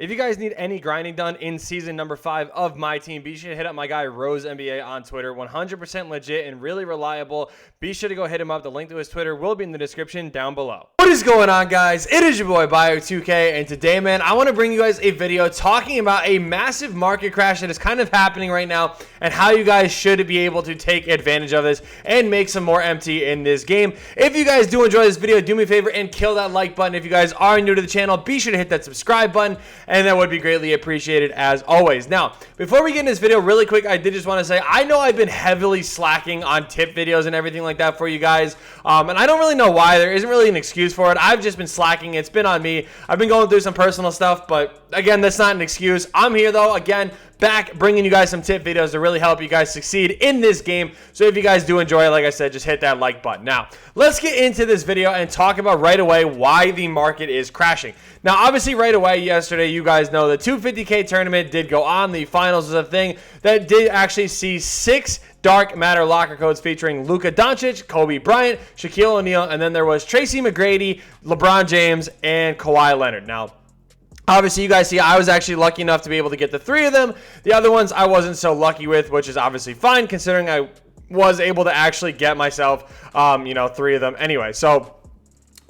If you guys need any grinding done in season number 5 of my team, be sure to hit up my guy Rose NBA on Twitter. 100% legit and really reliable. Be sure to go hit him up. The link to his Twitter will be in the description down below. What is going on, guys? It is your boy Bio2k, and today, man, I want to bring you guys a video talking about a massive market crash that is kind of happening right now and how you guys should be able to take advantage of this and make some more MT in this game. If you guys do enjoy this video, do me a favor and kill that like button. If you guys are new to the channel, be sure to hit that subscribe button, and that would be greatly appreciated as always. Now, before we get into this video really quick, I did just want to say, I know I've been heavily slacking on tip videos and everything like that for you guys, and I don't really know why. There isn't really an excuse for it. I've just been slacking. It's been on me. I've been going through some personal stuff, but again, that's not an excuse. I'm here though, again, back bringing you guys some tip videos to really help you guys succeed in this game. So if you guys do enjoy it, like I said, just hit that like button. Now, let's get into this video and talk about right away why the market is crashing. Now, obviously right away yesterday, you guys know the 250K tournament did go on. The finals was a thing that did actually see 6 Dark Matter locker codes featuring Luka Doncic, Kobe Bryant, Shaquille O'Neal, and then there was Tracy Mcgrady, LeBron James, and Kawhi Leonard. Now, obviously, you guys see I was actually lucky enough to be able to get the 3 of them. The other ones I wasn't so lucky with, which is obviously fine considering I was able to actually get myself, 3 of them anyway. So,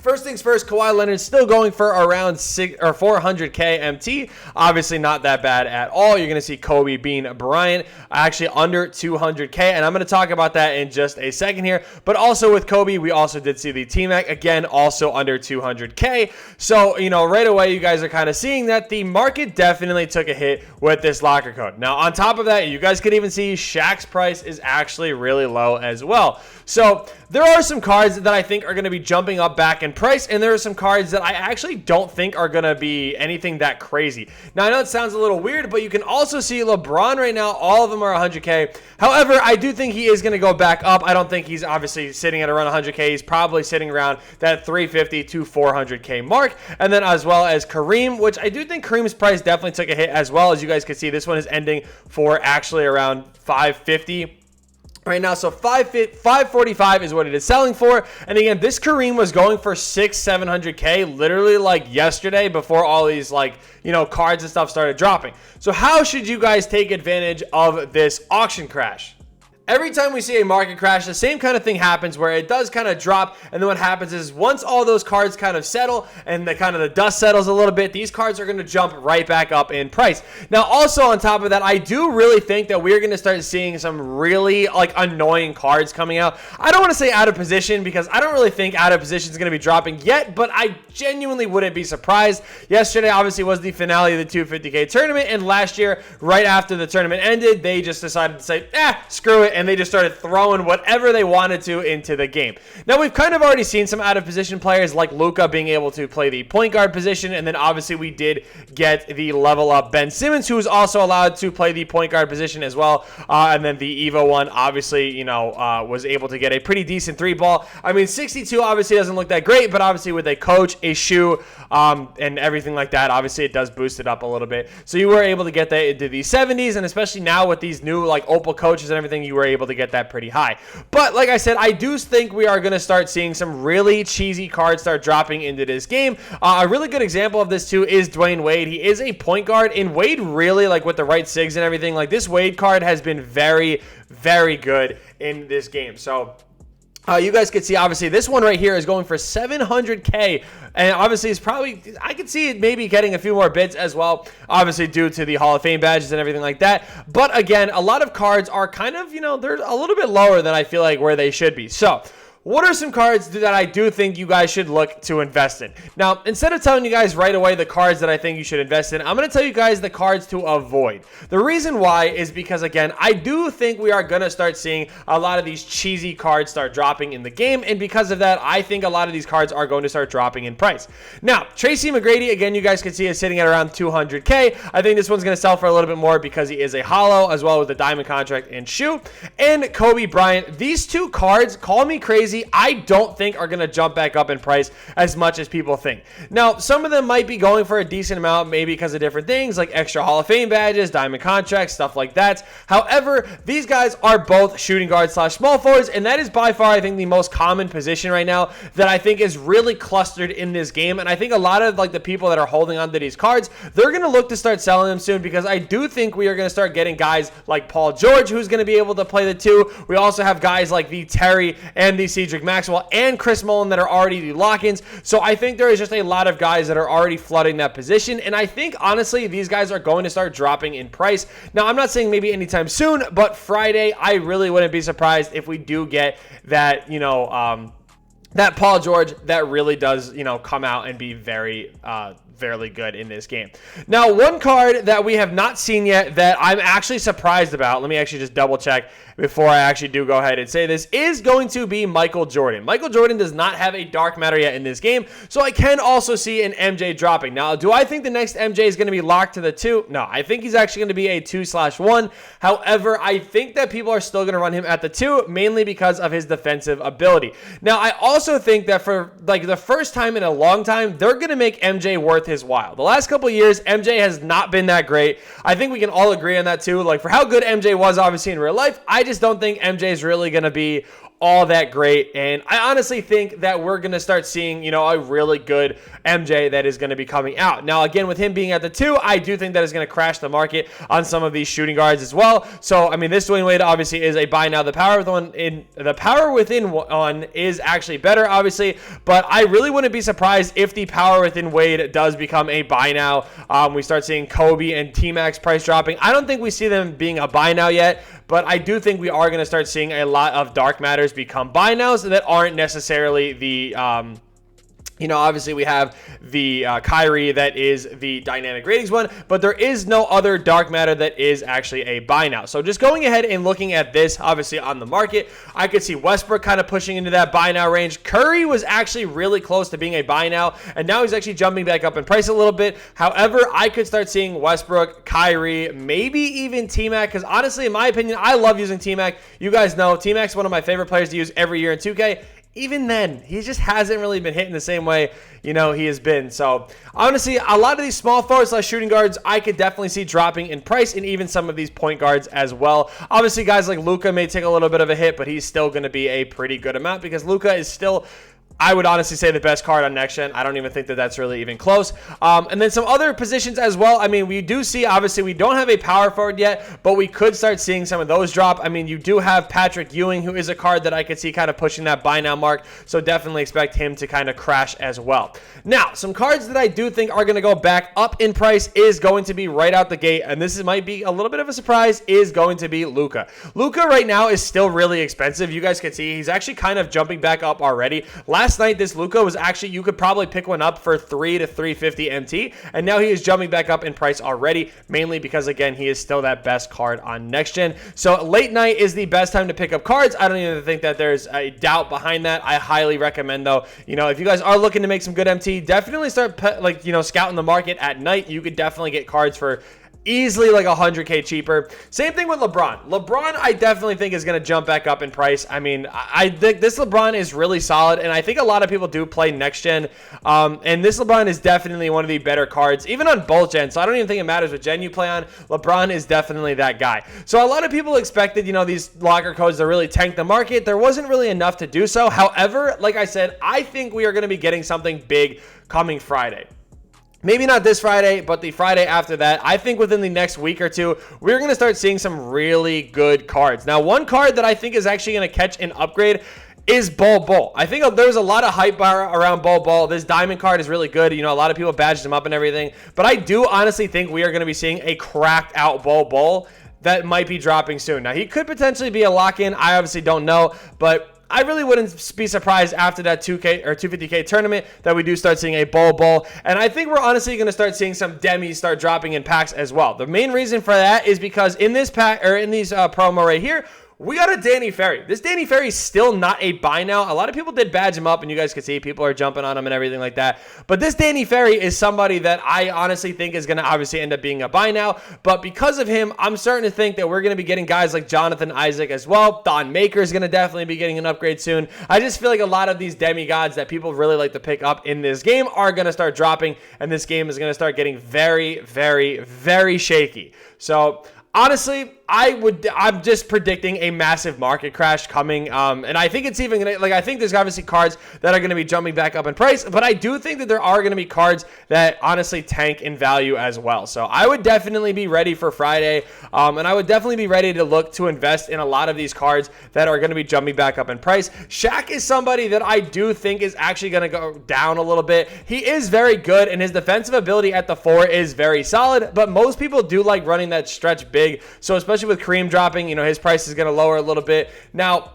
first things first, Kawhi Leonard still going for around 400K MT. Obviously not that bad at all. You're going to see Kobe being Bryant actually under 200K, and I'm going to talk about that in just a second here. But also with Kobe, we also did see the T-Mac, again, also under 200K. So, right away, you guys are kind of seeing that the market definitely took a hit with this locker code. Now, on top of that, you guys can even see Shaq's price is actually really low as well. So, there are some cards that I think are going to be jumping up back in price, and there are some cards that I actually don't think are going to be anything that crazy. Now, I know it sounds a little weird, but you can also see LeBron right now, all of them are 100K. However, I do think he is going to go back up. I don't think he's obviously sitting at around 100K. He's probably sitting around that 350 to 400K mark. And then as well as Kareem, which I do think Kareem's price definitely took a hit as well. As you guys can see, this one is ending for actually around 550 right now. So 545 is what it is selling for. And again, this Kareem was going for 700K literally like yesterday before all these cards and stuff started dropping. So how should you guys take advantage of this auction crash? Every time we see a market crash, the same kind of thing happens where it does kind of drop, and then what happens is once all those cards kind of settle and the dust settles a little bit, these cards are going to jump right back up in price. Now, also on top of that, I do really think that we're going to start seeing some really annoying cards coming out. I don't want to say out of position because I don't really think out of position is going to be dropping yet, but I genuinely wouldn't be surprised. Yesterday, obviously, was the finale of the 250K tournament, and last year, right after the tournament ended, they just decided to say, screw it, and they just started throwing whatever they wanted to into the game. Now, we've kind of already seen some out-of-position players like Luka being able to play the point guard position, and then obviously we did get the level-up Ben Simmons, who was also allowed to play the point guard position as well, and then the Evo one, obviously, was able to get a pretty decent 3-ball. I mean, 62 obviously doesn't look that great, but obviously with a coach, a shoe, and everything like that, obviously it does boost it up a little bit. So you were able to get that into the 70s, and especially now with these new Opal coaches and everything, you were able to get that pretty high. But like I said, I do think we are going to start seeing some really cheesy cards start dropping into this game. A really good example of this too is Dwyane Wade. He is a point guard, and Wade really, with the right SIGs and everything, this Wade card has been very, very good in this game. So you guys can see, obviously, this one right here is going for 700K, and obviously it's probably, I could see it maybe getting a few more bids as well, obviously due to the Hall of Fame badges and everything like that. But again, a lot of cards are kind of, they're a little bit lower than I feel like where they should be. So what are some cards that I do think you guys should look to invest in? Now, instead of telling you guys right away the cards that I think you should invest in, I'm going to tell you guys the cards to avoid. The reason why is because, again, I do think we are going to start seeing a lot of these cheesy cards start dropping in the game, and because of that, I think a lot of these cards are going to start dropping in price. Now, Tracy Mcgrady, again, you guys can see is sitting at around 200K. I think this one's going to sell for a little bit more because he is a holo, as well with the diamond contract and shoe. And Kobe Bryant, these two cards, call me crazy, crazy, I don't think are going to jump back up in price as much as people think. Now, some of them might be going for a decent amount, maybe because of different things like extra Hall of Fame badges, diamond contracts, stuff like that. However, these guys are both shooting guards / small forwards, and that is by far, I think, the most common position right now that I think is really clustered in this game. And I think a lot of like the people that are holding on to these cards, they're going to look to start selling them soon, because I do think we are going to start getting guys like Paul George, who's going to be able to play the 2. We also have guys like the Terry and the Cedric Maxwell and Chris Mullin that are already the lock-ins. So I think there is just a lot of guys that are already flooding that position. And I think, honestly, these guys are going to start dropping in price. Now, I'm not saying maybe anytime soon, but Friday, I really wouldn't be surprised if we do get that, that Paul George that really does, come out and be very good in this game. Now, one card that we have not seen yet that I'm actually surprised about, let me actually just double check before I actually do go ahead and say this, is going to be Michael Jordan. Michael Jordan does not have a dark matter yet in this game, so I can also see an MJ dropping. Now, do I think the next MJ is going to be locked to the 2? No, I think he's actually going to be a 2/1. However, I think that people are still going to run him at the 2, mainly because of his defensive ability. Now, I also think that for like the first time in a long time, they're going to make MJ worth his while. The last couple of years, MJ has not been that great. I think we can all agree on that too. Like, for how good MJ was, obviously, in real life, I just don't think MJ is really going to be all that great. And I honestly think that we're going to start seeing, a really good MJ that is going to be coming out. Now, again, with him being at the 2, I do think that is going to crash the market on some of these shooting guards as well. So, I mean, this Dwyane Wade obviously is a buy now. The power within one is actually better, obviously, but I really wouldn't be surprised if the power within Wade does become a buy now. We start seeing Kobe and T-Max price dropping. I don't think we see them being a buy now yet, but I do think we are going to start seeing a lot of dark matters become buy nows that aren't necessarily the obviously we have the Kyrie that is the dynamic ratings one, but there is no other dark matter that is actually a buy now. So just going ahead and looking at this, obviously on the market, I could see Westbrook kind of pushing into that buy now range. Curry was actually really close to being a buy now, and now he's actually jumping back up in price a little bit. However, I could start seeing Westbrook, Kyrie, maybe even T-Mac, because honestly, in my opinion, I love using T-Mac. You guys know T-Mac's one of my favorite players to use every year in 2K. Even then, he just hasn't really been hitting the same way, he has been. So, honestly, a lot of these small forwards / shooting guards, I could definitely see dropping in price, and even some of these point guards as well. Obviously, guys like Luka may take a little bit of a hit, but he's still going to be a pretty good amount, because Luka is still, I would honestly say, the best card on next gen. I don't even think that that's really even close. And then some other positions as well. I mean, we do see, obviously, we don't have a power forward yet, but we could start seeing some of those drop. I mean, you do have Patrick Ewing, who is a card that I could see kind of pushing that buy now mark. So definitely expect him to kind of crash as well. Now, some cards that I do think are going to go back up in price is going to be right out the gate, and this might be a little bit of a surprise, is going to be Luka. Luka right now is still really expensive. You guys can see he's actually kind of jumping back up already. Last night, this Luka was actually, you could probably pick one up for $3 to $350 MT, and now he is jumping back up in price already, mainly because, again, he is still that best card on next gen. So late night is the best time to pick up cards. I don't even think that there's a doubt behind that. I highly recommend, though, if you guys are looking to make some good MT, definitely start scouting the market at night. You could definitely get cards for easily like 100K cheaper. Same thing with LeBron. LeBron, I definitely think is going to jump back up in price. I mean, I think this LeBron is really solid, and I think a lot of people do play next gen. And this LeBron is definitely one of the better cards, even on both gens. So I don't even think it matters what gen you play on. LeBron is definitely that guy. So a lot of people expected, these locker codes to really tank the market. There wasn't really enough to do so. However, like I said, I think we are going to be getting something big coming Friday. Maybe not this Friday, but the Friday after that. I think within the next week or two, we're going to start seeing some really good cards. Now, one card that I think is actually going to catch an upgrade is Bol Bol. I think there's a lot of hype around Bol Bol. This diamond card is really good. A lot of people badged him up and everything. But I do honestly think we are going to be seeing a cracked out Bol Bol that might be dropping soon. Now, he could potentially be a lock-in. I obviously don't know, but I really wouldn't be surprised after that 2K or 250K tournament that we do start seeing a Bol Bol. And I think we're honestly going to start seeing some demis start dropping in packs as well. The main reason for that is because in this pack, or in these promo right here, we got a Danny Ferry. This Danny Ferry is still not a buy now. A lot of people did badge him up, and you guys can see people are jumping on him and everything like that. But this Danny Ferry is somebody that I honestly think is going to obviously end up being a buy now. But because of him, I'm starting to think that we're going to be getting guys like Jonathan Isaac as well. Don Maker is going to definitely be getting an upgrade soon. I just feel like a lot of these demigods that people really like to pick up in this game are going to start dropping, and this game is going to start getting very, very, very shaky. So honestly, I'm just predicting a massive market crash coming, and I think it's even gonna, like, I think there's obviously cards that are going to be jumping back up in price, but I do think that there are going to be cards that honestly tank in value as well. So I would definitely be ready for Friday, and I would definitely be ready to look to invest in a lot of these cards that are going to be jumping back up in price. Shaq is somebody that I do think is actually going to go down a little bit. He is very good, and his defensive ability at the 4 is very solid, but most people do like running that stretch big, so especially with Kareem dropping, you know, his price is going to lower a little bit. Now,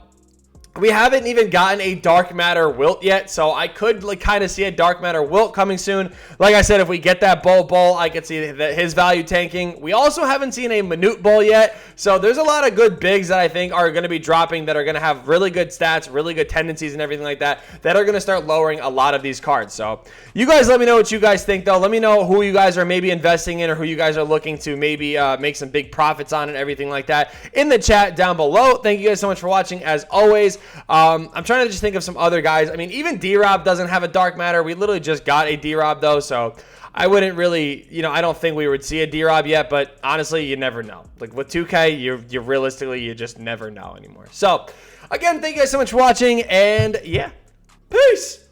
we haven't even gotten a Dark Matter Wilt yet, so I could like kind of see a Dark Matter Wilt coming soon. Like I said, if we get that Bull, I could see that his value tanking. We also haven't seen a Minute Bull yet, so there's a lot of good bigs that I think are going to be dropping that are going to have really good stats, really good tendencies and everything like that, that are going to start lowering a lot of these cards. So you guys let me know what you guys think, though. Let me know who you guys are maybe investing in or who you guys are looking to maybe make some big profits on and everything like that in the chat down below. Thank you guys so much for watching, as always. I'm trying to just think of some other guys. I mean, even D-Rob doesn't have a Dark Matter. We literally just got a D-Rob, though, so I wouldn't really, you know, I don't think we would see a D-Rob yet, but honestly, you never know. Like, with 2K, you realistically, you just never know anymore. So, again, thank you guys so much for watching, and yeah, peace!